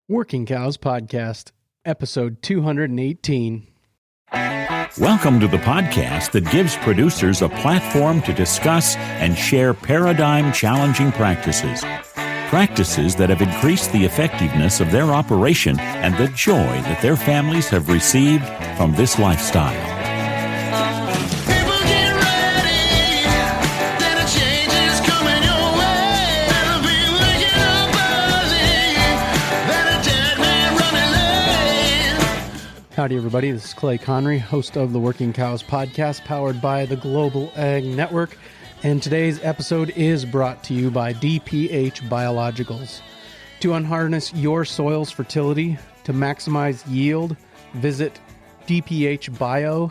Working Cows Podcast, episode 218. Welcome to the podcast that gives producers a platform to discuss and share paradigm-challenging practices. Practices that have increased the effectiveness of their operation and the joy that their families have received from this lifestyle. Howdy, everybody. This is Clay Connery, host of the Working Cows Podcast, powered by the Global Ag Network. And today's episode is brought to you by DPH Biologicals. To unharness your soil's fertility, to maximize yield, visit dphbio.com.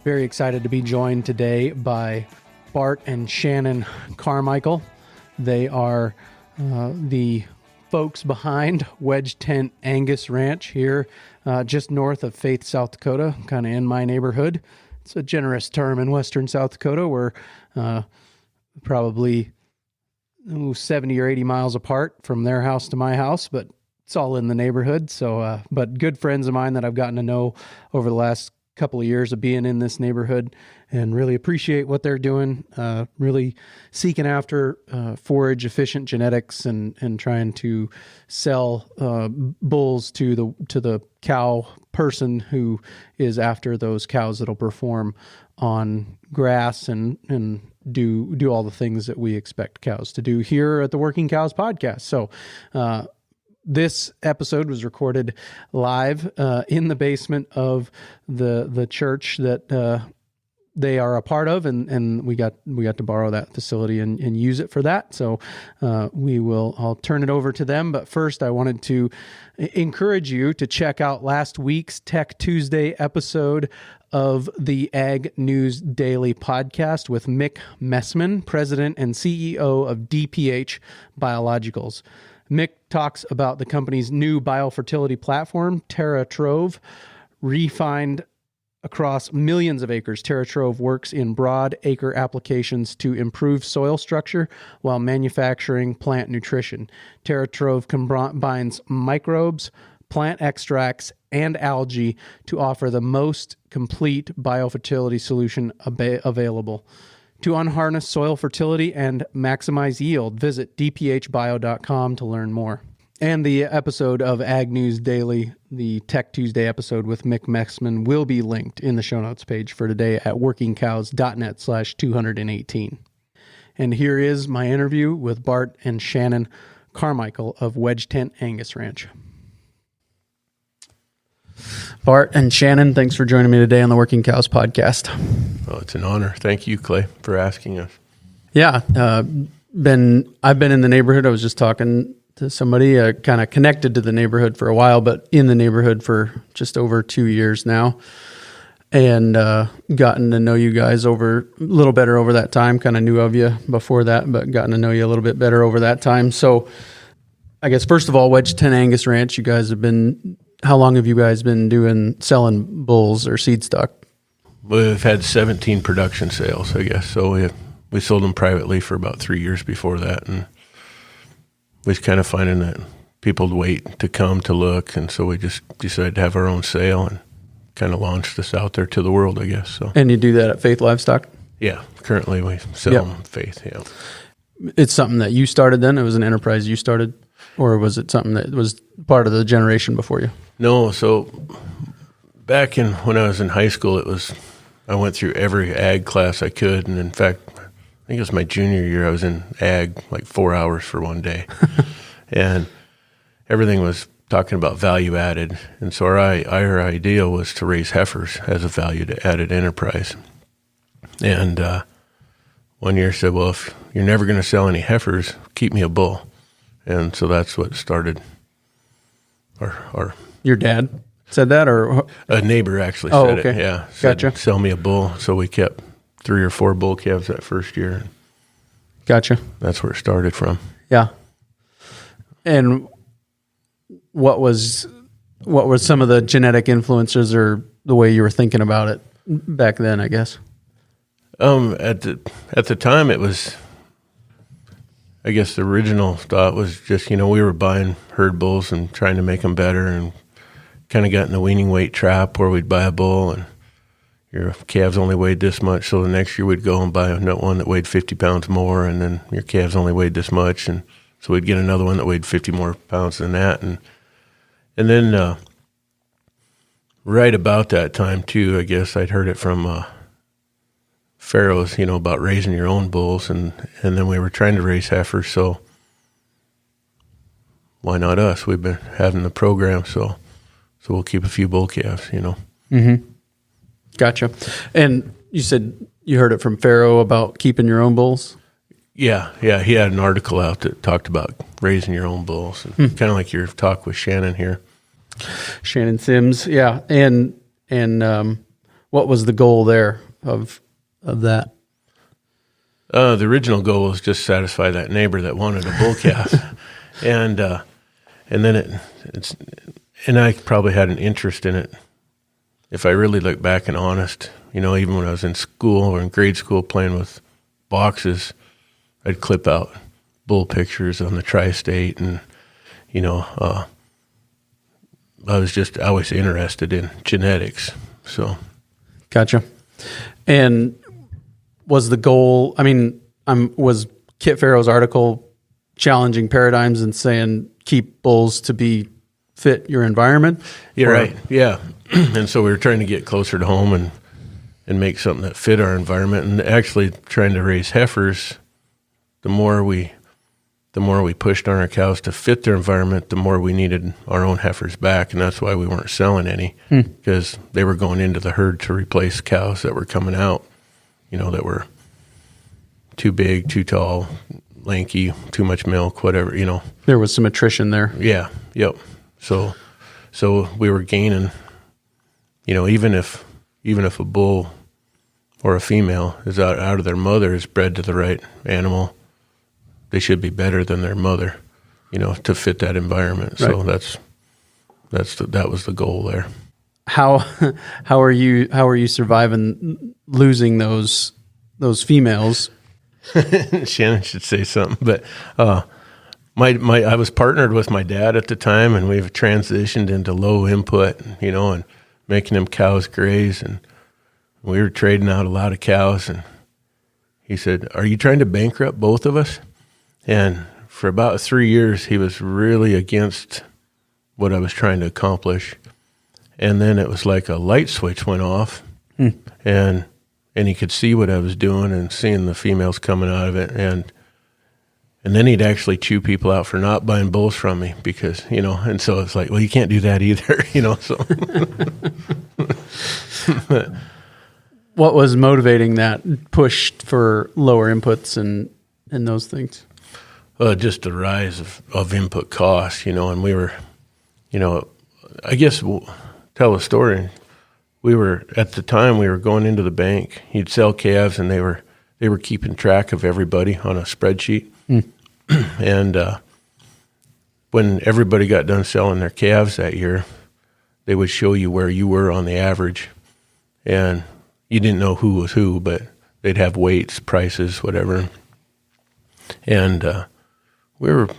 Very excited to be joined today by Bart and Shannon Carmichael. They are the folks behind Wedge Tent Angus Ranch here just north of Faith, South Dakota, kind of in my neighborhood. It's a generous term in western South Dakota. We're probably 70 or 80 miles apart from their house to my house, but it's all in the neighborhood. So, but good friends of mine that I've gotten to know over the last couple of years of being in this neighborhood, and really appreciate what they're doing, really seeking after forage efficient genetics and trying to sell bulls to the cow person who is after those cows that'll perform on grass and do all the things that we expect cows to do here at the Working Cows Podcast. So this episode was recorded live in the basement of the church that they are a part of, and we got to borrow that facility and use it for that. So I'll turn it over to them. But first, I wanted to encourage you to check out last week's Tech Tuesday episode of the Ag News Daily podcast with Mick Messman, President and CEO of DPH Biologicals. Mick talks about the company's new biofertility platform, TerraTrove, refined across millions of acres. TerraTrove works in broad acre applications to improve soil structure while manufacturing plant nutrition. TerraTrove combines microbes, plant extracts, and algae to offer the most complete biofertility solution available. To unharness soil fertility and maximize yield, visit dphbio.com to learn more. And the episode of Ag News Daily, the Tech Tuesday episode with Mick Messman, will be linked in the show notes page for today at workingcows.net/218. And here is my interview with Bart and Shannon Carmichael of Wedge Tent Angus Ranch. Bart and Shannon, thanks for joining me today on the Working Cows Podcast. Well, it's an honor. Thank you, Clay, for asking us. Yeah, I've been in the neighborhood. I was just talking to somebody kind of connected to the neighborhood for a while, but in the neighborhood for just over 2 years now, and gotten to know you guys a little better over that time. Kind of knew of you before that, but gotten to know you a little bit better over that time. So I guess, first of all, Wedge Tent Angus Ranch, you guys have been... How long have you guys been selling bulls or seed stock? We've had 17 production sales, I guess. So we sold them privately for about 3 years before that, and we was kind of finding that people would wait to come to look, and so we just decided to have our own sale and kind of launched this out there to the world, I guess. So. And you do that at Faith Livestock? Yeah, currently we sell them Faith. Yeah, it's something that you started then. It was an enterprise you started, or was it something that was part of the generation before you? No, so back when I was in high school, I went through every ag class I could, and in fact, I think it was my junior year, I was in ag like 4 hours for one day, and everything was talking about value added, and so our idea was to raise heifers as a value added enterprise. And one year said, well, if you're never going to sell any heifers, keep me a bull, and so that's what started our Your dad said that, or a neighbor actually said okay. it. Yeah, said, gotcha. Sell me a bull. So we kept 3 or 4 bull calves that first year. Gotcha. That's where it started from. Yeah. And what was some of the genetic influences or the way you were thinking about it back then, I guess? At the time, it was I guess the original thought was just, we were buying herd bulls and trying to make them better, and kind of got in the weaning weight trap where we'd buy a bull and your calves only weighed this much. So the next year we'd go and buy one that weighed 50 pounds more, and then your calves only weighed this much. And so we'd get another one that weighed 50 more pounds than that. And then right about that time too, I guess I'd heard it from Pharaohs, about raising your own bulls, and then we were trying to raise heifers, so why not us? We've been having the program, so we'll keep a few bull calves, Mm-hmm. Gotcha. And you said you heard it from Pharaoh about keeping your own bulls? Yeah, he had an article out that talked about raising your own bulls, and kind of like your talk with Shannon here. Shannon Sims, yeah. And what was the goal there of that? The original goal was just satisfy that neighbor that wanted a bull calf, and then and I probably had an interest in it. If I really look back and honest, even when I was in school or in grade school playing with boxes, I'd clip out bull pictures on the tri-state, and I was always interested in genetics. So, gotcha. And was the goal? Was Kit Pharaoh's article challenging paradigms and saying keep bulls to be fit your environment? You're right. Yeah. And so we were trying to get closer to home and make something that fit our environment, and actually trying to raise heifers. The more we pushed on our cows to fit their environment, the more we needed our own heifers back, and that's why we weren't selling any, because they were going into the herd to replace cows that were coming out, that were too big, too tall, lanky, too much milk, whatever, There was some attrition there. Yeah, yep. So we were gaining, even if a bull or a female is out of their mother, is bred to the right animal, they should be better than their mother, to fit that environment. Right. So that was the goal there. How are you surviving losing those females? Shannon should say something, but I was partnered with my dad at the time, and we've transitioned into low input, and making them cows graze, and we were trading out a lot of cows, and he said, "Are you trying to bankrupt both of us?" And for about 3 years, he was really against what I was trying to accomplish. And then it was like a light switch went off, and he could see what I was doing and seeing the females coming out of it. And then he'd actually chew people out for not buying bulls from me because, and so it's like, well, you can't do that either, so. What was motivating that push for lower inputs and those things? Just the rise of input costs, and we were, I guess we'll tell a story. At the time we were going into the bank. He'd sell calves, and they were keeping track of everybody on a spreadsheet. And when everybody got done selling their calves that year, they would show you where you were on the average, and you didn't know who was who, but they'd have weights, prices, whatever. And we were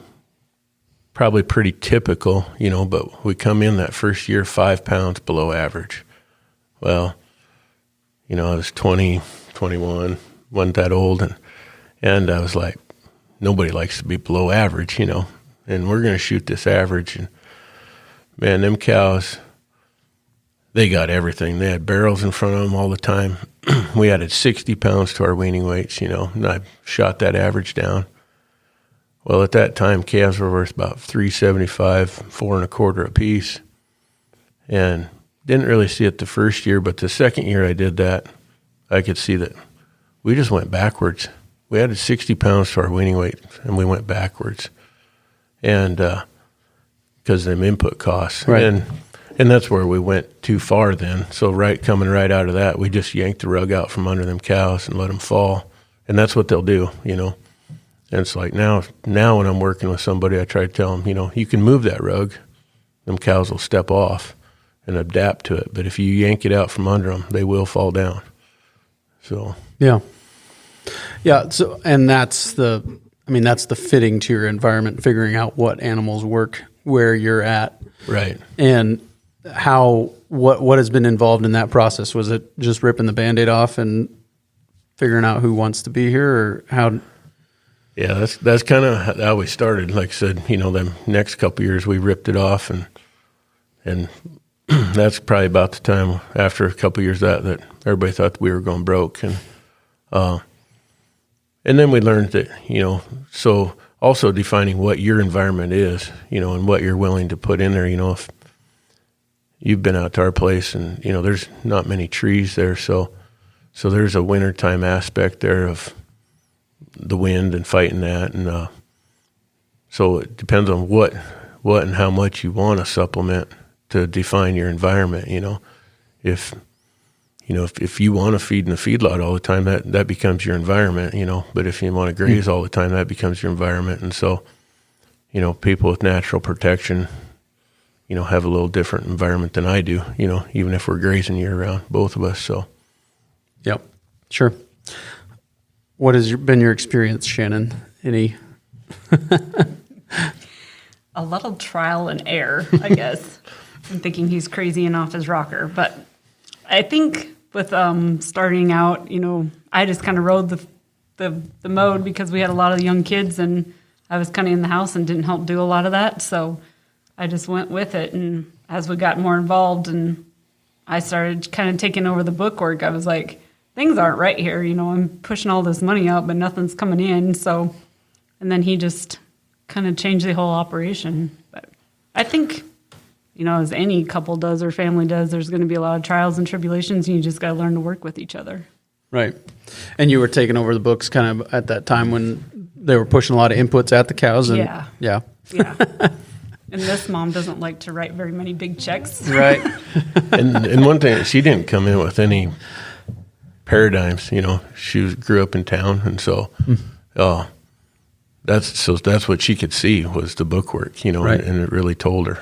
probably pretty typical, but we come in that first year 5 pounds below average. Well, I was 20, 21, wasn't that old, and I was like, nobody likes to be below average, and we're going to shoot this average. And man, them cows, they got everything. They had barrels in front of them all the time. We added 60 pounds to our weaning weights, and I shot that average down. Well, at that time, calves were worth about $3.75, $4.25 a piece, and didn't really see it the first year. But the second year I did that, I could see that we just went backwards. We added 60 pounds to our weaning weight, and we went backwards, and because of them input costs, right. And that's where we went too far then. So coming right out of that, we just yanked the rug out from under them cows and let them fall, and that's what they'll do, And it's like now when I'm working with somebody, I try to tell them, you can move that rug. Them cows will step off and adapt to it. But if you yank it out from under them, they will fall down. So yeah. So, and that's the I mean, that's the fitting to your environment, figuring out what animals work where you're at. Right. And what has been involved in that process? Was it just ripping the Band-Aid off and figuring out who wants to be here, or how? Yeah, that's kind of how we started. Like I said, the next couple of years we ripped it off, and that's probably about the time after a couple of years that everybody thought that we were going broke, and then we learned that so also defining what your environment is, and what you're willing to put in there. If you've been out to our place and there's not many trees there, so there's a wintertime aspect there of the wind and fighting that, and so it depends on what and how much you want to supplement to define your environment. If you want to feed in the feedlot all the time, that becomes your environment. But if you want to graze all the time, that becomes your environment. And so, people with natural protection, have a little different environment than I do. Even if we're grazing year round, both of us. So, yep, sure. What has been your experience, Shannon? Any? A lot of trial and error, I guess. I'm thinking he's crazy and off his rocker. But I think with starting out, I just kind of rode the mode because we had a lot of young kids and I was kind of in the house and didn't help do a lot of that. So I just went with it. And as we got more involved and I started kind of taking over the book work, I was like, things aren't right here. I'm pushing all this money out, but nothing's coming in. So, and then he just kind of changed the whole operation. But I think, as any couple does or family does, there's going to be a lot of trials and tribulations, and you just got to learn to work with each other. Right. And you were taking over the books kind of at that time when they were pushing a lot of inputs at the cows. And, yeah. And this mom doesn't like to write very many big checks. Right. and one thing, she didn't come in with any paradigms. She grew up in town, and so that's what she could see was the book work. Right. And it really told her,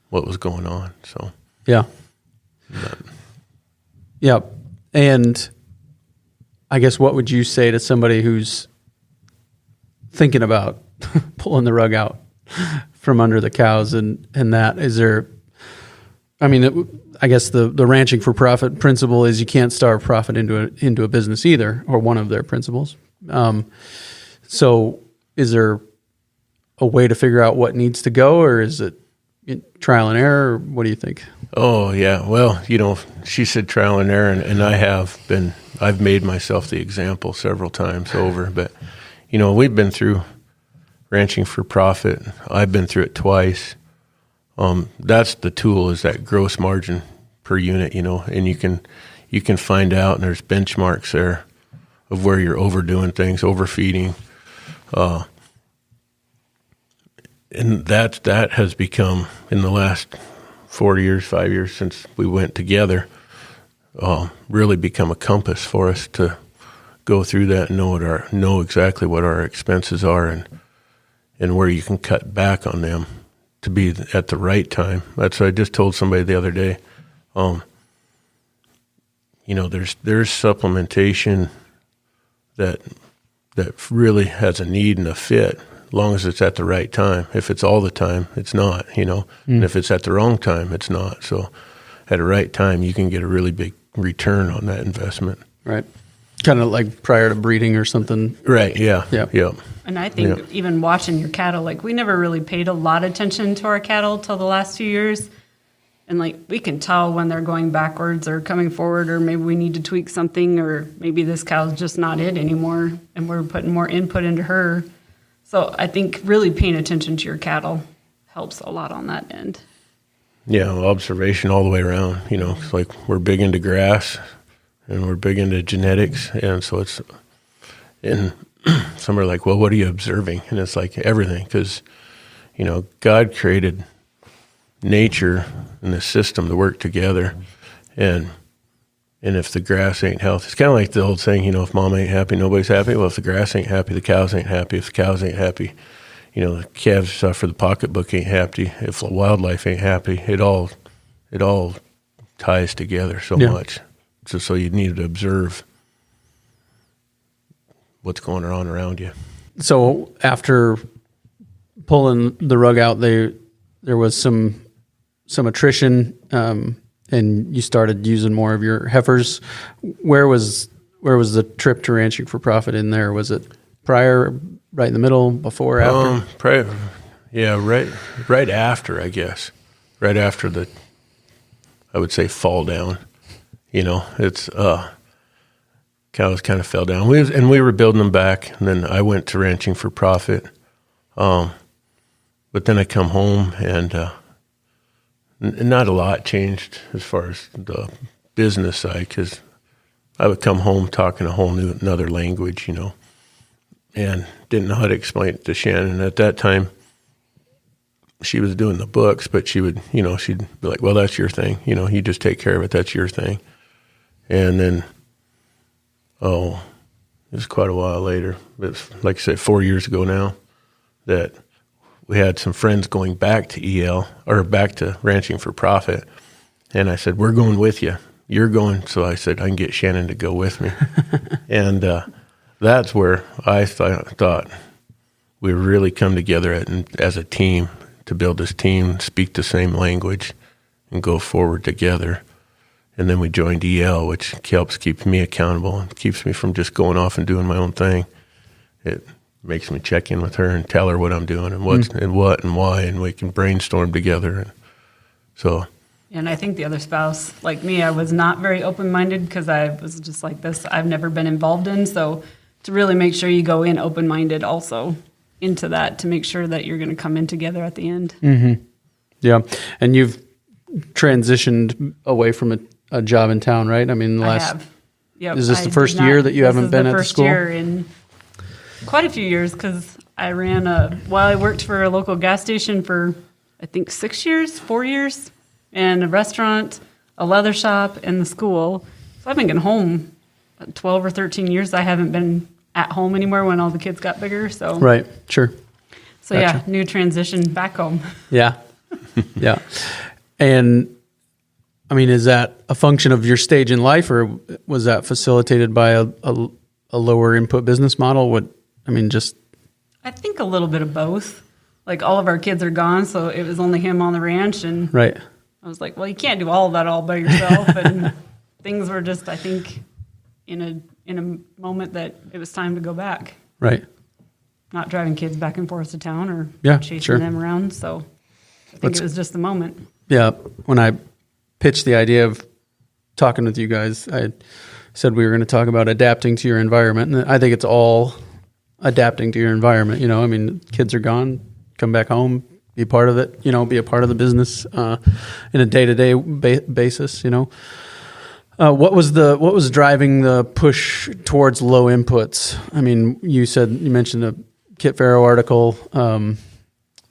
what was going on. So yeah. Yeah. And I guess what would you say to somebody who's thinking about pulling the rug out from under the cows and that? Is there, I guess the ranching for profit principle is you can't starve profit into a business either, or one of their principles. So is there a way to figure out what needs to go, or is it trial and error? Or what do you think? Oh yeah. Well, she said trial and error, and I've made myself the example several times over, but we've been through ranching for profit. I've been through it twice. That's the tool, is that gross margin per unit, and you can find out, and there's benchmarks there of where you're overdoing things, overfeeding. And that has become, in the last 5 years since we went together, really become a compass for us to go through that and know exactly what our expenses are and where you can cut back on them to be at the right time. That's what I just told somebody the other day. There's supplementation that really has a need and a fit, as long as it's at the right time. If it's all the time, it's not, and if it's at the wrong time, it's not. So at the right time, you can get a really big return on that investment. Right. Kind of like prior to breeding or something. Right. Yeah. Yeah. And I think even watching your cattle, we never really paid a lot of attention to our cattle till the last few years. And we can tell when they're going backwards or coming forward, or maybe we need to tweak something, or maybe this cow's just not it anymore and we're putting more input into her. So I think really paying attention to your cattle helps a lot on that end. Yeah, observation all the way around. It's we're big into grass and we're big into genetics. And so and some are like, well, what are you observing? And it's everything, because, God created nature and the system to work together. And if the grass ain't healthy, it's kind of like the old saying, if mom ain't happy, nobody's happy. Well, if the grass ain't happy, the cows ain't happy. If the cows ain't happy, the calves suffer, the pocketbook ain't happy. If the wildlife ain't happy, it all ties together so much. So you need to observe what's going on around you. so after pulling the rug out, there was some attrition, and you started using more of your heifers. Where was the trip to ranching for profit in there? Was it prior, right in the middle, before, after? Right after, I guess. Right after the, I would say, fall down. It's cows kind of fell down. We were building them back, and then I went to ranching for profit. But then I come home, and not a lot changed as far as the business side, because I would come home talking a whole another language, and didn't know how to explain it to Shannon. At that time, she was doing the books, but she would, she'd be like, well, that's your thing. You just take care of it. That's your thing. And then, it was quite a while later. It's like I said, 4 years ago now, that we had some friends going back to EL, or back to ranching for profit. And I said, we're going with you. You're going. So I said, I can get Shannon to go with me. And that's where I thought we really come together as a team to build this team, speak the same language, and go forward together. And then we joined EL, which helps keep me accountable and keeps me from just going off and doing my own thing. It makes me check in with her and tell her what I'm doing and what and why, and we can brainstorm together. And so. And I think the other spouse, like me, I was not very open-minded because I was just like this. I've never been involved in, so to really make sure you go in open-minded also into that to make sure that you're going to come in together at the end. Mm-hmm. Yeah, and you've transitioned away from a job in town, right? I mean, I have. Yep. Is this the first year that you haven't been at the school? This is the first year in quite a few years, because I ran I worked for a local gas station for, I think, 4 years, and a restaurant, a leather shop, and the school. So I've been getting home 12 or 13 years. I haven't been at home anymore when all the kids got bigger. So right, sure. So gotcha. Yeah, new transition back home. Yeah, yeah. And I mean, is that a function of your stage in life, or was that facilitated by a lower input business model? I think a little bit of both. Like, all of our kids are gone, so it was only him on the ranch, and right. I was like, well, you can't do all of that all by yourself, and things were just, I think, in a moment that it was time to go back. Right. Not driving kids back and forth to town or chasing sure. them around. So I think it was just the moment. Yeah. When I pitched the idea of talking with you guys, I said we were going to talk about adapting to your environment. And I think it's all adapting to your environment. I mean, kids are gone, come back home, be part of it, be a part of the business in a day-to-day basis, What was driving the push towards low inputs? I mean, you mentioned a Kit Farrow article,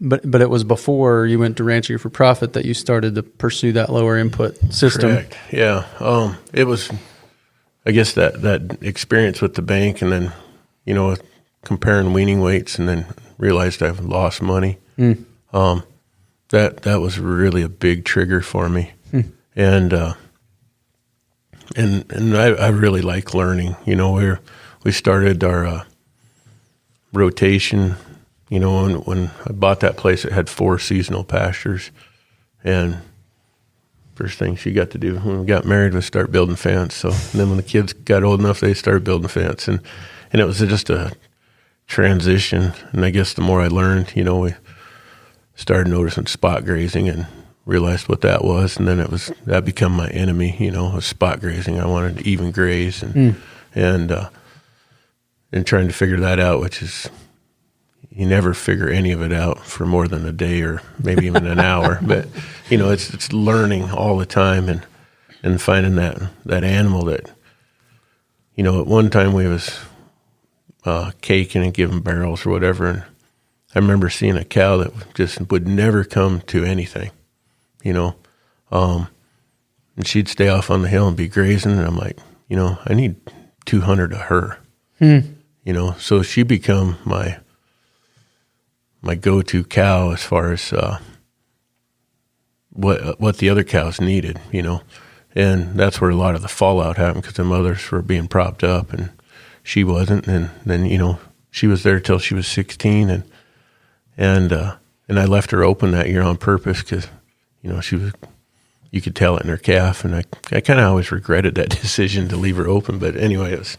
but it was before you went to ranching for profit that you started to pursue that lower input system. Correct. Yeah. It was, I guess, that experience with the bank, and then, comparing weaning weights, and then realized I've lost money. That was really a big trigger for me. And I really like learning. We started our rotation. When I bought that place, it had 4 seasonal pastures, and first thing she got to do when we got married was start building fence. So then when the kids got old enough, they started building fence, and it was just a transition. And I guess the more I learned, we started noticing spot grazing and realized what that was, and then that became my enemy. Was spot grazing. I wanted to even graze, and trying to figure that out, which is, you never figure any of it out for more than a day or maybe even an hour. But it's learning all the time, and finding that animal that, at one time we was caking and giving barrels or whatever, and I remember seeing a cow that just would never come to anything. And she'd stay off on the hill and be grazing, and I'm like, I need 200 of her. So she become my go-to cow as far as what the other cows needed, and that's where a lot of the fallout happened, because the mothers were being propped up and she wasn't, and then she was there till she was 16, and I left her open that year on purpose because, she was, you could tell it in her calf, and I kind of always regretted that decision to leave her open. But anyway, it was,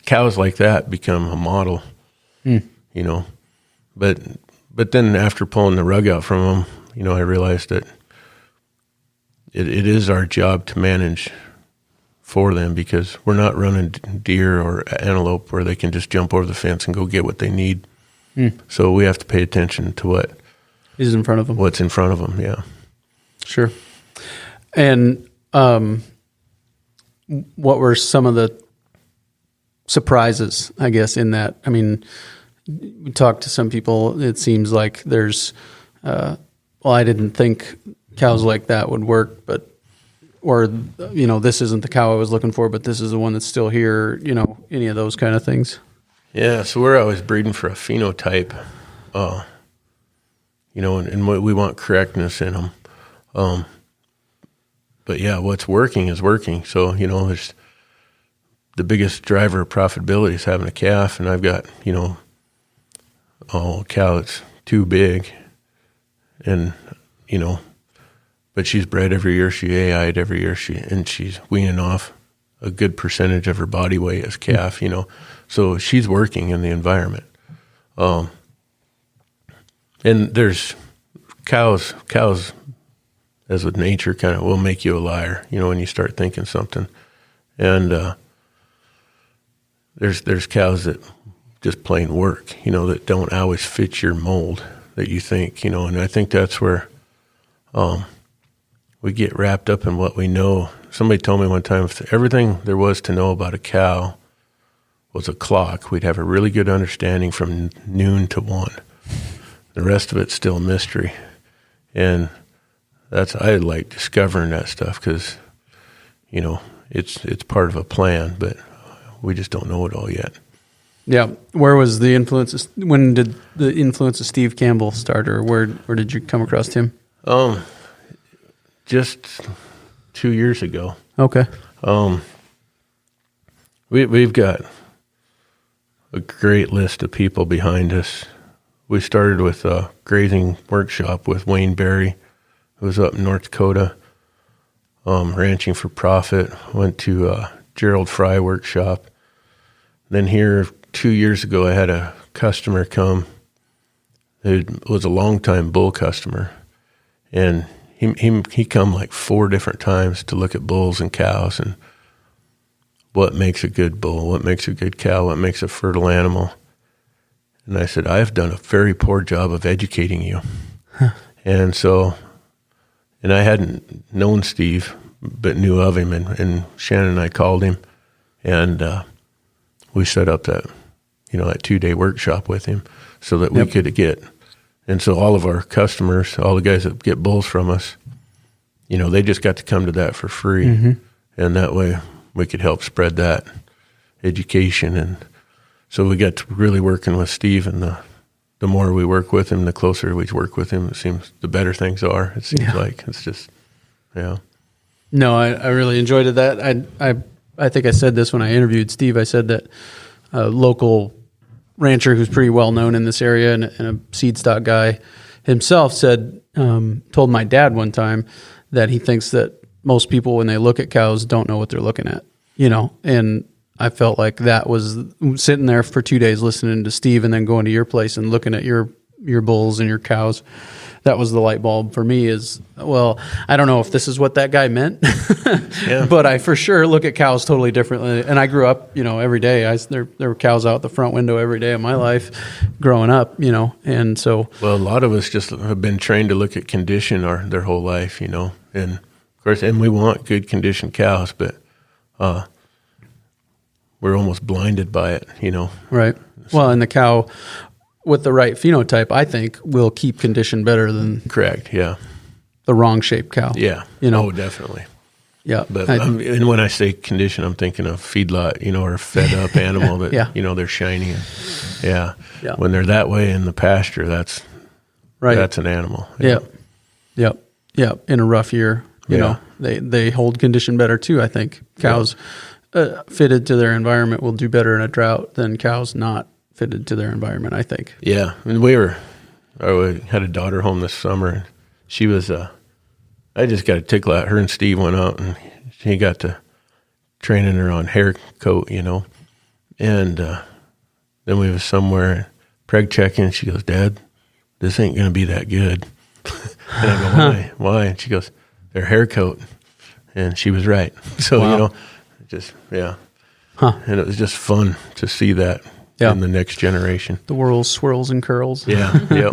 cows like that become a model, but then after pulling the rug out from them, I realized that it is our job to manage for them, because we're not running deer or antelope where they can just jump over the fence and go get what they need. So we have to pay attention to what is in front of them. What's in front of them, yeah. Sure. And what were some of the surprises, I guess, in that? I mean, we talked to some people. It seems like there's, I didn't think cows like that would work, or this isn't the cow I was looking for, but this is the one that's still here, any of those kind of things. Yeah, so we're always breeding for a phenotype, and we want correctness in them. But yeah, what's working is working. So, there's the biggest driver of profitability is having a calf, and I've got, a cow that's too big, and, but she's bred every year, she AI'd every year, and she's weaning off a good percentage of her body weight as calf, so she's working in the environment. And there's cows, as with nature, kind of will make you a liar, when you start thinking something. And there's cows that just plain work, that don't always fit your mold that you think, and I think that's where we get wrapped up in what we know. Somebody told me one time, if everything there was to know about a cow was a clock, we'd have a really good understanding from noon to 1. The rest of it's still a mystery. And I like discovering that stuff because, it's part of a plan, but we just don't know it all yet. Yeah. Where was the influence? When did the influence of Steve Campbell start, or where did you come across him? Just 2 years ago. Okay. We've got a great list of people behind us. We started with a grazing workshop with Wayne Berry, who was up in North Dakota, ranching for profit. Went to Gerald Fry workshop. Then here 2 years ago, I had a customer come who was a longtime bull customer, and he come like 4 different times to look at bulls and cows and what makes a good bull, what makes a good cow, what makes a fertile animal. And I said, I've done a very poor job of educating you. And I hadn't known Steve, but knew of him, and Shannon and I called him, and we set up that 2-day workshop with him so that we could get. And so all of our customers, all the guys that get bulls from us, they just got to come to that for free. Mm-hmm. And that way we could help spread that education. And so we got to really working with Steve, and the more we work with him, the closer we work with him, it seems the better things are. It seems like it's just, yeah. No, I really enjoyed it. That I think I said this when I interviewed Steve. I said that a local rancher who's pretty well known in this area and a seed stock guy himself told my dad one time that he thinks that most people, when they look at cows, don't know what they're looking at, and I felt like that was sitting there for 2 days listening to Steve and then going to your place and looking at your bulls and your cows. That was the light bulb for me I don't know if this is what that guy meant, but I for sure look at cows totally differently. And I grew up, every day. There were cows out the front window every day of my life growing up, and so. Well, a lot of us just have been trained to look at condition their whole life, and of course, and we want good conditioned cows, but we're almost blinded by it, Right. So. Well, and the cow with the right phenotype, I think, will keep condition better than correct. Yeah, the wrong shaped cow. Yeah, oh, definitely. Yeah, but and when I say condition, I'm thinking of feedlot, or a fed up animal that they're shiny. Yeah. When they're that way in the pasture, that's right. That's an animal. Yep. In a rough year, you know, they hold condition better too. I think cows fitted to their environment will do better in a drought than cows not fitted to their environment, I think. Yeah, and I had a daughter home this summer, and she was, I just got a tickle at her, and Steve went out, and he got to training her on hair coat, and then we was somewhere, preg checking, and she goes, Dad, this ain't going to be that good. And I go, why? And she goes, their hair coat. And she was right. So, Wow. just, yeah. Huh. And it was just fun to see that in the next generation. The whirls, swirls, and curls. Yeah, yep.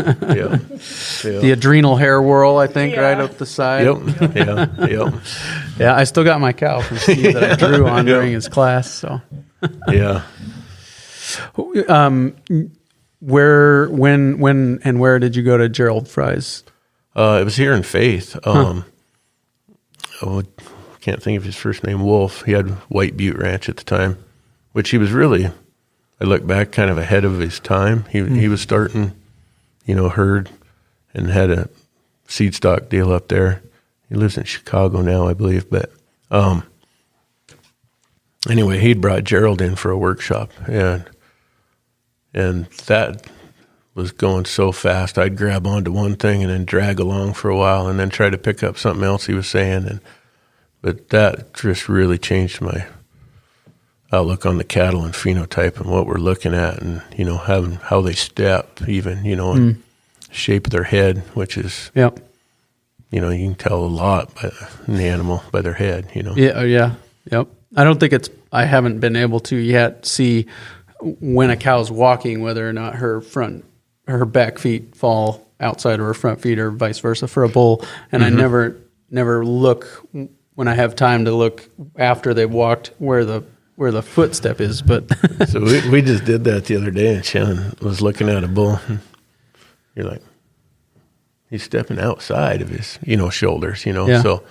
The adrenal hair whirl, I think, right up the side. Yep. Yeah, I still got my cow from Steve that I drew on during his class. So, Yeah. Where, when, and where did you go to Gerald Fry's? It was here in Faith. Can't think of his first name, Wolf. He had White Butte Ranch at the time, which he was really, I look back, kind of ahead of his time. He was starting, herd and had a seed stock deal up there. He lives in Chicago now, I believe. But anyway, he'd brought Gerald in for a workshop, and that was going so fast. I'd grab onto one thing and then drag along for a while and then try to pick up something else he was saying. But that just really changed my outlook on the cattle and phenotype and what we're looking at, and, having how they step even, and shape of their head, which is, you can tell a lot in the animal by their head, Yeah. Yep. I haven't been able to yet see when a cow's walking, whether or not her back feet fall outside of her front feet or vice versa for a bull. And I never look when I have time to look after they've walked where the footstep is. But so we just did that the other day, and Shannon was looking at a bull, and you're like, he's stepping outside of his, shoulders, so,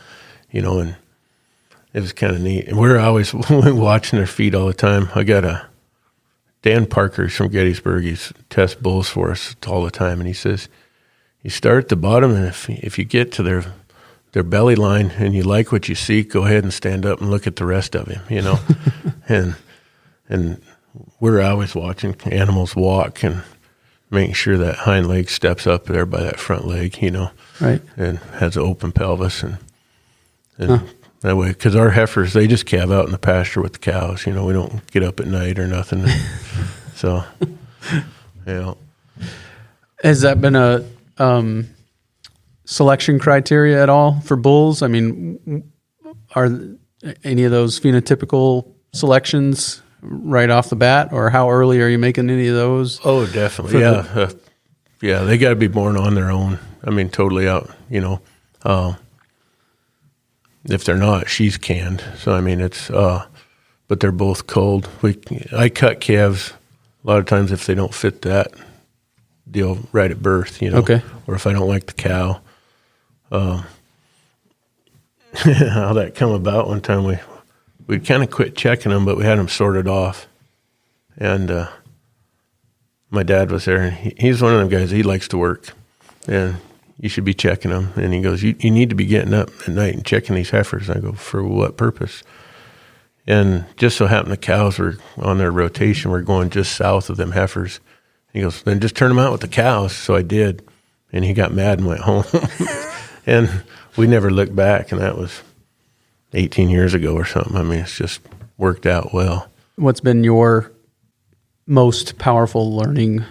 and it was kind of neat. And we're always watching their feet all the time. I got Dan Parker's from Gettysburg. He's tests bulls for us all the time, and he says, you start at the bottom, and if you get to their belly line and you like what you see, go ahead and stand up and look at the rest of him, and we're always watching animals walk and making sure that hind leg steps up there by that front leg, right, and has an open pelvis, and that way, because our heifers, they just calve out in the pasture with the cows, we don't get up at night or nothing. So, Has that been a selection criteria at all for bulls? I mean, are any of those phenotypical selections right off the bat, or how early are you making any of those? Oh, definitely. Yeah. They got to be born on their own. I mean, totally out, if they're not, she's canned. So, I mean, it's, but they're both cold. I cut calves a lot of times if they don't fit that deal right at birth, Okay. Or if I don't like the cow. How that come about, one time we'd kind of quit checking them, but we had them sorted off. And my dad was there, and he's one of them guys, he likes to work. And you should be checking them. And he goes, you need to be getting up at night and checking these heifers. And I go, for what purpose? And just so happened the cows were on their rotation. We're going just south of them heifers. He goes, then just turn them out with the cows. So I did. And he got mad and went home. And we never looked back. And that was 18 years ago or something. I mean, it's just worked out well. What's been your most powerful learning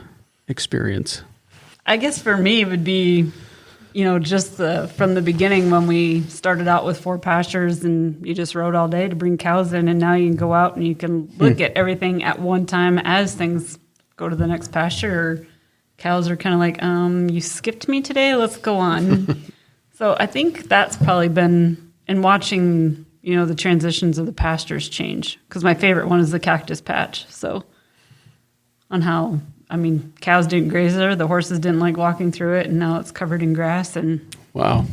experience? I guess for me it would be, just from the beginning when we started out with 4 pastures and you just rode all day to bring cows in, and now you can go out and you can look at everything at one time as things go to the next pasture. Or cows are kind of like, you skipped me today, let's go on. So I think that's probably been, in watching, the transitions of the pastures change, because my favorite one is the cactus patch. So on how, cows didn't graze there, the horses didn't like walking through it, and now it's covered in grass. And wow.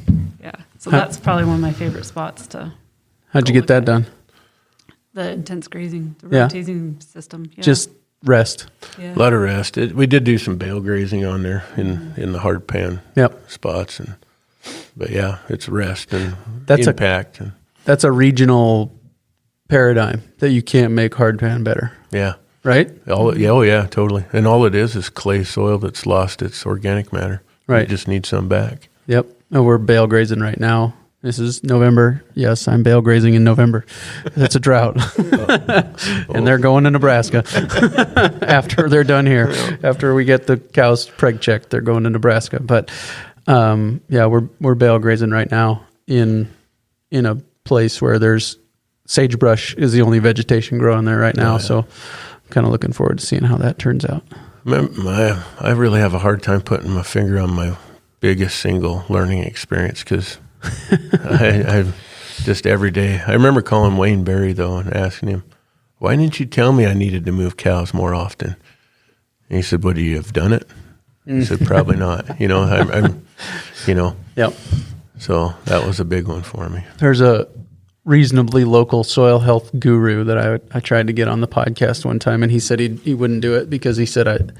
Yeah. So that's probably one of my favorite spots to. How'd you get that done? The intense grazing, the rotating system. Yeah. Just rest. Yeah. A lot of rest. We did do some bale grazing on there in the hard pan spots, but yeah, it's rest and impact. That's a regional paradigm that you can't make hard pan better. Yeah. right? Oh yeah, totally. And all it is clay soil that's lost its organic matter. Right. You just need some back. Yep. And we're bale grazing right now. This is November. Yes, I'm bale grazing in November. That's a drought. And they're going to Nebraska after they're done here. After we get the cows preg checked, they're going to Nebraska. But we're bale grazing right now in a place where there's sagebrush is the only vegetation growing there right now. Yeah. So I'm kind of looking forward to seeing how that turns out. I really have a hard time putting my finger on my biggest single learning experience because I just every day. I remember calling Wayne Berry though and asking him, "Why didn't you tell me I needed to move cows more often?" And he said, "Would you have done it?" He said, "Probably not." I'm Yep. So that was a big one for me. There's a reasonably local soil health guru that I tried to get on the podcast one time, and he said he wouldn't do it because he said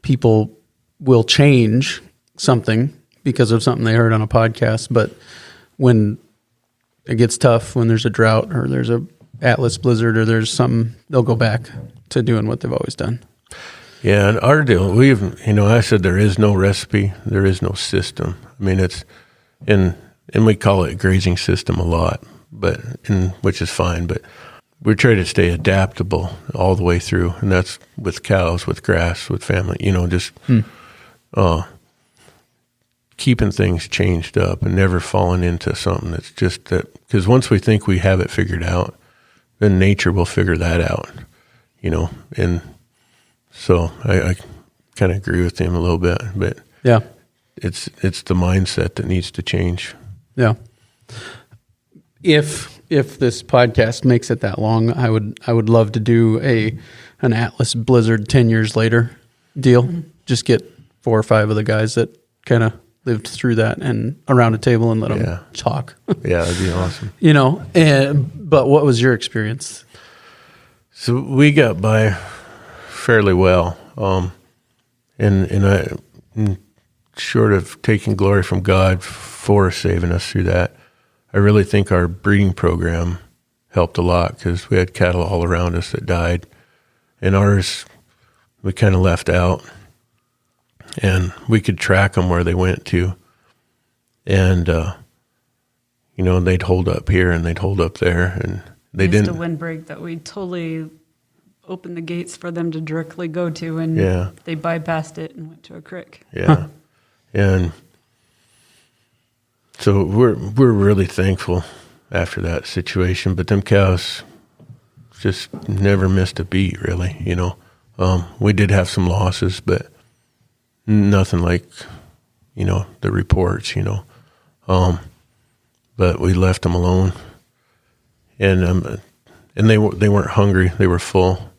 people will change something because of something they heard on a podcast, but when it gets tough, when there's a drought or there's a Atlas blizzard or there's something, they'll go back to doing what they've always done. Yeah, and our deal, I said there is no recipe, there is no system. I mean, and we call it a grazing system a lot, which is fine, but we try to stay adaptable all the way through, and that's with cows, with grass, with family, keeping things changed up and never falling into something that's just that, because once we think we have it figured out, then nature will figure that out, and so I kind of agree with him a little bit, but yeah, it's the mindset that needs to change. Yeah. If this podcast makes it that long, I would love to do an Atlas blizzard 10 years later deal. Mm-hmm. Just get 4 or 5 of the guys that kind of lived through that and around a table and let them talk. Yeah, that'd be awesome. But what was your experience? So we got by fairly well. And I, short of taking glory from God for saving us through that, I really think our breeding program helped a lot because we had cattle all around us that died, and ours we kind of left out, and we could track them where they went to, and they'd hold up here and they'd hold up there, and they didn't. Just a windbreak that we totally opened the gates for them to directly go to, and they bypassed it and went to a creek. Yeah, and so we're really thankful after that situation. But them cows just never missed a beat, really. We did have some losses, but nothing like the reports. But we left them alone, and they weren't hungry; they were full.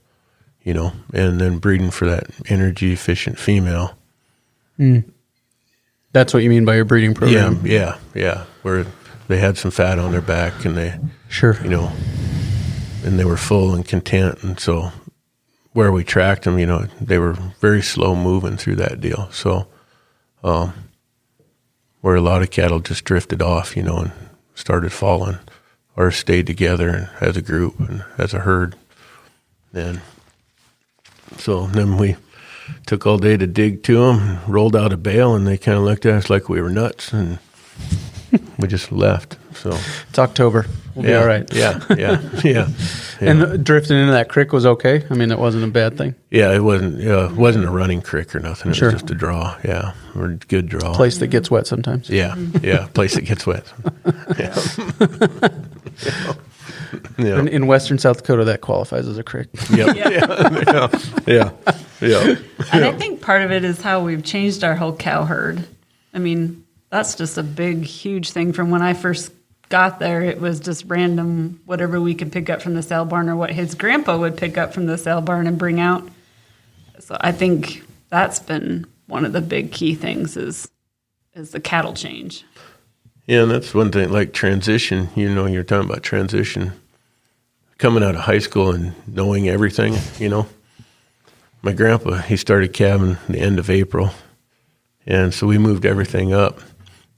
And then breeding for that energy efficient female. Mm. That's what you mean by your breeding program? Yeah. Where they had some fat on their back and they, and they were full and content. And so where we tracked them, they were very slow moving through that deal. So, where a lot of cattle just drifted off, and started falling or stayed together and as a group and as a herd. And so then we took all day to dig to them, rolled out a bale, and they kind of looked at us like we were nuts, and we just left. So it's October. We'll be all right. Yeah. And drifting into that creek was okay? I mean, it wasn't a bad thing? Yeah, it wasn't a running creek or nothing. It was just a draw, or a good draw. Place that gets wet sometimes. Yeah, place that gets wet. Yeah. In western South Dakota, that qualifies as a creek. Yep. Yeah. And I think part of it is how we've changed our whole cow herd. I mean, that's just a big, huge thing. From when I first got there, it was just random, whatever we could pick up from the sale barn or what his grandpa would pick up from the sale barn and bring out. So I think that's been one of the big key things is the cattle change. Yeah, and that's one thing, like transition, you're talking about transition. Coming out of high school and knowing everything, My grandpa, he started calving the end of April, and so we moved everything up.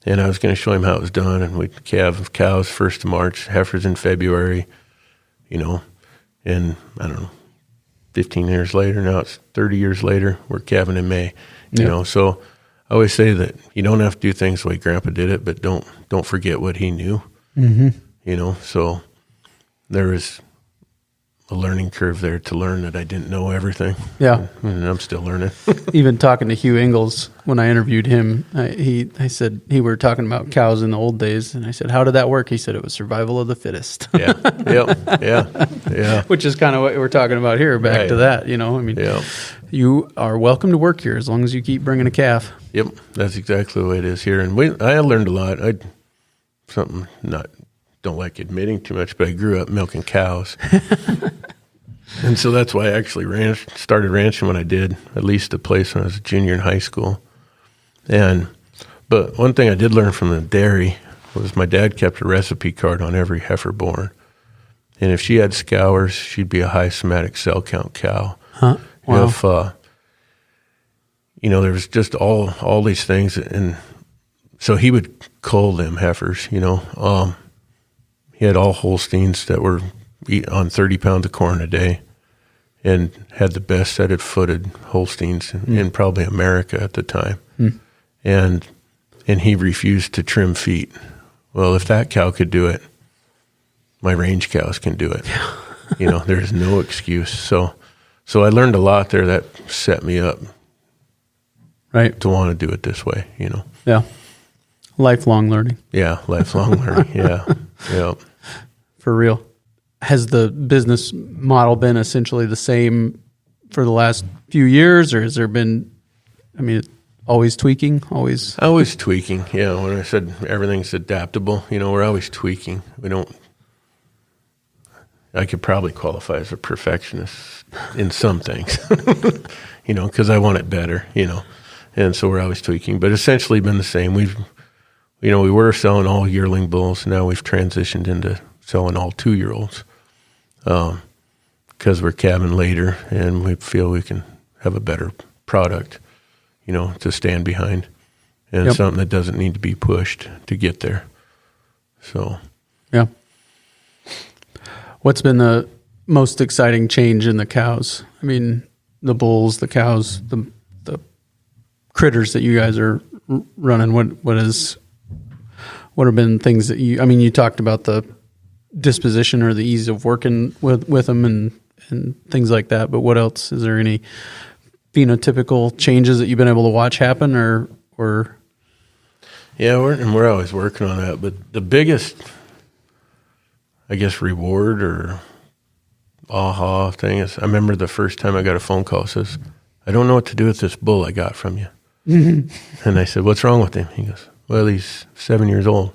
And I was going to show him how it was done, and we'd calve cows 1st of March, heifers in February, and I don't know, 15 years later. Now it's 30 years later. We're calving in May. You know, so I always say that you don't have to do things the way Grandpa did it, but don't forget what he knew. You know, so there is a learning curve there to learn that I didn't know everything. Yeah. And I'm still learning. Even talking to Hugh Ingalls, when I interviewed him, I said, we were talking about cows in the old days, and I said, how did that work? He said it was survival of the fittest. Yeah. Which is kind of what we're talking about here, back to that, you know. I mean, you are welcome to work here as long as you keep bringing a calf. Yep, that's exactly the way it is here. And I learned a lot. Don't like admitting too much, but I grew up milking cows. And so that's why I actually started ranching when I did, at least a place when I was a junior in high school. But one thing I did learn from the dairy was my dad kept a recipe card on every heifer born. And if she had scours, she'd be a high somatic cell count cow. Huh? Wow. If, there was just all these things. And so he would cull them heifers, you know. He had all Holsteins that were on 30 pounds of corn a day and had the best setted footed Holsteins in probably America at the time. And he refused to trim feet. Well, if that cow could do it, my range cows can do it. You know, there's no excuse. So I learned a lot there that set me up to want to do it this way, you know. Yeah. Lifelong learning. Yeah, lifelong learning. Yeah. For real. Has the business model been essentially the same for the last few years, or has there been, always tweaking? Always tweaking. Yeah, when I said everything's adaptable, you know, we're always tweaking. I could probably qualify as a perfectionist in some things, you know, because I want it better, you know, and so we're always tweaking. But essentially been the same. We were selling all yearling bulls. Now we've transitioned into selling all 2-year-olds because we're calving later and we feel we can have a better product, you know, to stand behind and something that doesn't need to be pushed to get there. So, yeah. What's been the most exciting change in the cows? I mean, the bulls, the cows, the critters that you guys are running. What have been things that you talked about the disposition or the ease of working with them and things like that, but what else? Is there any phenotypical changes that you've been able to watch happen or? Yeah, we're always working on that, but the biggest, I guess, reward or aha thing is, I remember the first time I got a phone call, says, I don't know what to do with this bull I got from you. And I said, what's wrong with him? He goes, well, he's 7 years old.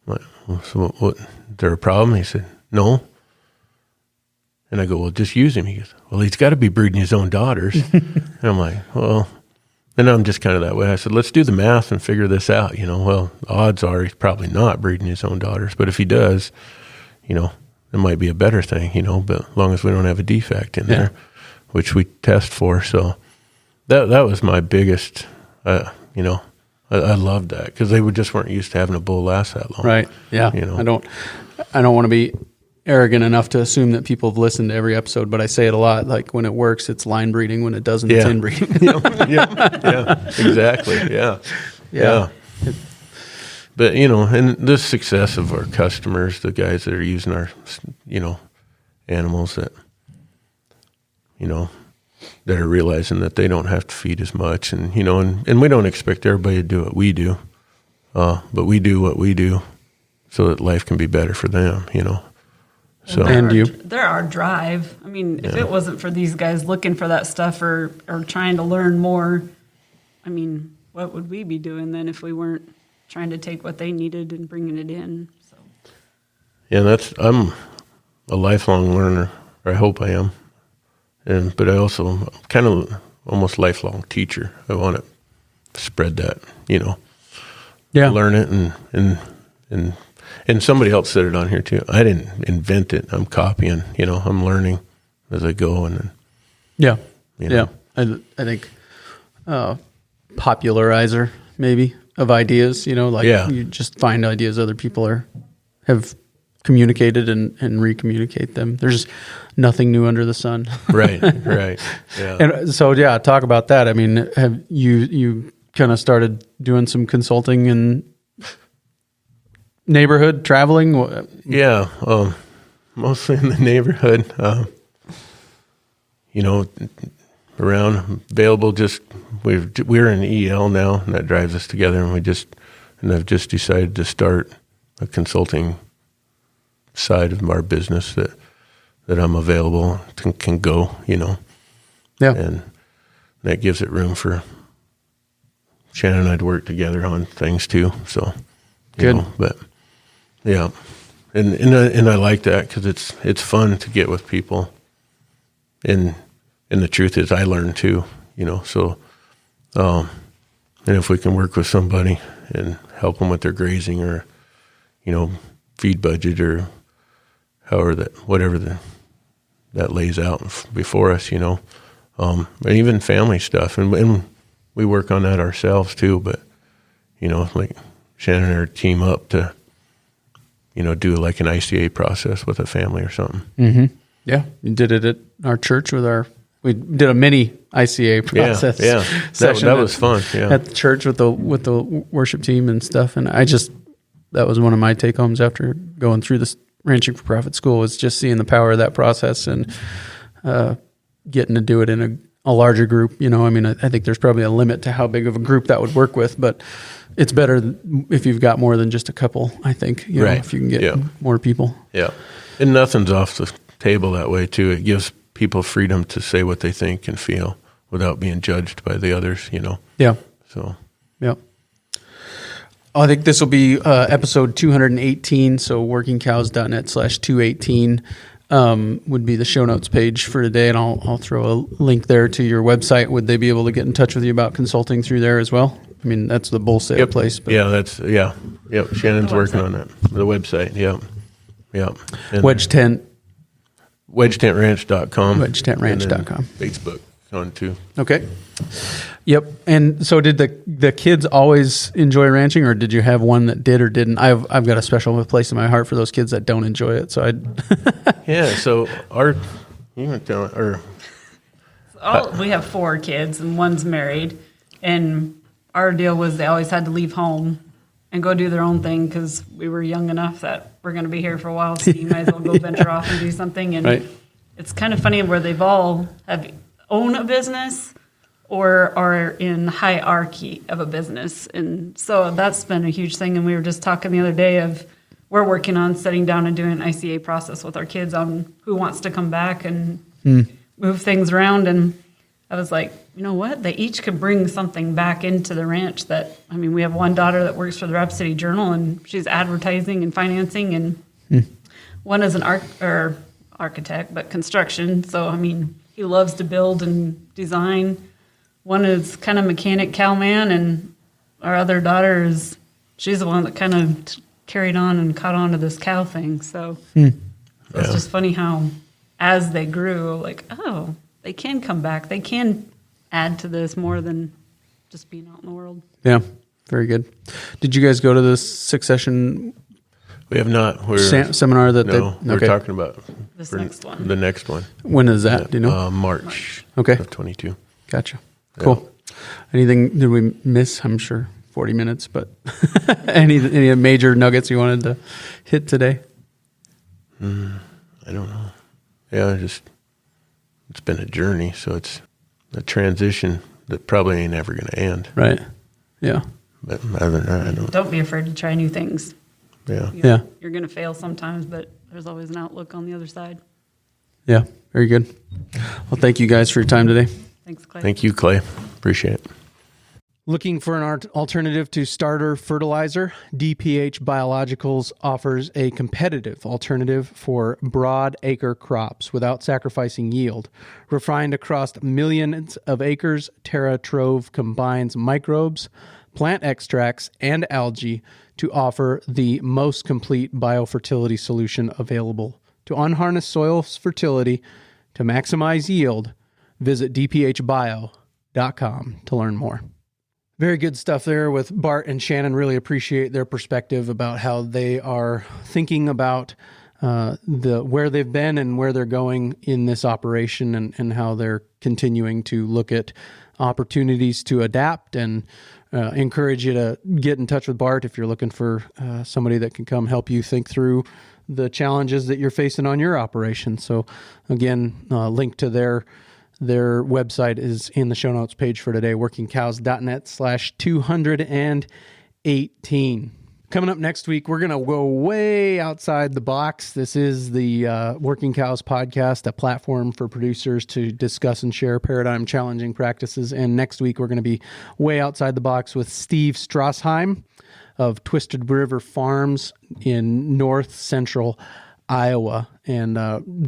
I'm like, well, so what, is there a problem? He said, no. And I go, well, just use him. He goes, well, he's got to be breeding his own daughters. And I'm like, well, and I'm just kind of that way. I said, let's do the math and figure this out. You know, well, the odds are he's probably not breeding his own daughters. But if he does, you know, it might be a better thing, you know, but as long as we don't have a defect in there, which we test for. So that was my biggest, you know, I loved that because they weren't used to having a bull last that long. Right. Yeah. You know, I don't want to be arrogant enough to assume that people have listened to every episode, but I say it a lot. Like when it works, it's line breeding. When it doesn't, it's inbreeding. yeah, exactly. Yeah. But, you know, and the success of our customers, the guys that are using our, you know, animals that, you know, that are realizing that they don't have to feed as much. And, you know, and we don't expect everybody to do what we do, but we do what we do so that life can be better for them, you know. So they're our drive. I mean, if it wasn't for these guys looking for that stuff or trying to learn more, I mean, what would we be doing then if we weren't trying to take what they needed and bringing it in? So. Yeah, I'm a lifelong learner, or I hope I am. But I also kind of almost lifelong teacher. I want to spread that, you know, learn it and somebody else said it on here too. I didn't invent it. I'm copying, you know, I'm learning as I go. And you know. Yeah. I think popularizer maybe of ideas, you know, like you just find ideas other people have communicated and recommunicate them. There's nothing new under the sun. Right. Yeah. And so, talk about that. I mean, have you kind of started doing some consulting in neighborhood traveling? Yeah. Mostly in the neighborhood, around available. Just we're in EL now, and that drives us together. And I've just decided to start a consulting side of our business that I'm available can go. Yeah. And that gives it room for Shannon and I to work together on things too. So good. But yeah. And I like that because it's fun to get with people, and the truth is I learn too, So, and if we can work with somebody and help them with their grazing or, feed budget or whatever that lays out before us, and even family stuff, and we work on that ourselves too. But like Shannon and I team up to. Do like an ICA process with a family or something. Mm-hmm. Yeah, you did it at our church we did a mini ICA process. Session that was fun. Yeah, at the church with the worship team and stuff. And that was one of my take homes after going through this Ranching for Profit school, was just seeing the power of that process and getting to do it in a larger group. I think there's probably a limit to how big of a group that would work with, but it's better if you've got more than just a couple, I think, if you can get more people. Yeah. And nothing's off the table that way, too. It gives people freedom to say what they think and feel without being judged by the others, Yeah. So. Yeah. I think this will be episode 218, so workingcows.net/218 would be the show notes page for today, and I'll throw a link there to your website. Would they be able to get in touch with you about consulting through there as well? I mean, that's the bull sale place. But. Yeah, Yep. Shannon's working on that. The website. Yep. Wedge Tent. WedgeTentRanch.com. WedgeTentRanch.com. Facebook on too. Okay. Yep. And so did the kids always enjoy ranching, or did you have one that did or didn't? I've got a special place in my heart for those kids that don't enjoy it. So Yeah. So we have 4 kids and one's married, and our deal was they always had to leave home and go do their own thing because we were young enough that we're going to be here for a while, so you might as well go venture off and do something. And right. It's kind of funny where they've all own a business or are in hierarchy of a business. And so that's been a huge thing. And we were just talking the other day of we're working on sitting down and doing an ICA process with our kids on who wants to come back and move things around. And I was like, you know what? They each could bring something back into the ranch we have one daughter that works for the Rapid City Journal, and she's advertising and financing, and one is an architect, but construction. So, he loves to build and design. One is kind of mechanic cowman, and our other daughter she's the one that kind of carried on and caught on to this cow thing. So it's just funny how as they grew, they can come back. They can add to this more than just being out in the world. Yeah, very good. Did you guys go to this succession? We have not. Seminar that we're talking about next one. The next one. When is that? Do you know? March. Okay. Of 22. Gotcha. Cool. Anything did we miss? I'm sure 40 minutes, but any major nuggets you wanted to hit today? I don't know. Yeah, it's been a journey, so it's a transition that probably ain't ever going to end. Right. Yeah. But other than that, don't be afraid to try new things. Yeah. You're going to fail sometimes, but there's always an outlook on the other side. Yeah. Very good. Well, thank you guys for your time today. Thanks, Clay. Thank you, Clay. Appreciate it. Looking for an alternative to starter fertilizer? DPH Biologicals offers a competitive alternative for broad acre crops without sacrificing yield. Refined across millions of acres, Terra Trove combines microbes, plant extracts, and algae to offer the most complete biofertility solution available. To unharness soil's fertility to maximize yield, visit dphbio.com to learn more. Very good stuff there with Bart and Shannon. Really appreciate their perspective about how they are thinking about where they've been and where they're going in this operation, and how they're continuing to look at opportunities to adapt, and encourage you to get in touch with Bart if you're looking for somebody that can come help you think through the challenges that you're facing on your operation. So again, link to their website is in the show notes page for today, workingcows.net/218. Coming up next week, we're going to go way outside the box. This is the Working Cows podcast, a platform for producers to discuss and share paradigm challenging practices. And next week, we're going to be way outside the box with Steve Strassheim of Twisted River Farms in north central Iowa. And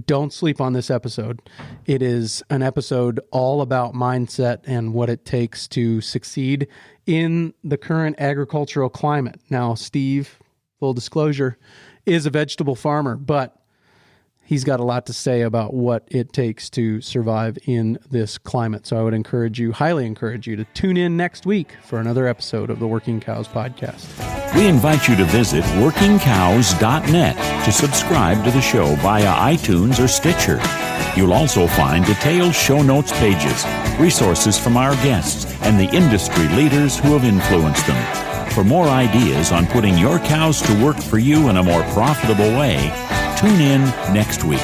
don't sleep on this episode. It is an episode all about mindset and what it takes to succeed in the current agricultural climate. Now, Steve, full disclosure, is a vegetable farmer, but he's got a lot to say about what it takes to survive in this climate. So I would highly encourage you to tune in next week for another episode of the Working Cows podcast. We invite you to visit workingcows.net to subscribe to the show via iTunes or Stitcher. You'll also find detailed show notes pages, resources from our guests, and the industry leaders who have influenced them. For more ideas on putting your cows to work for you in a more profitable way, tune in next week.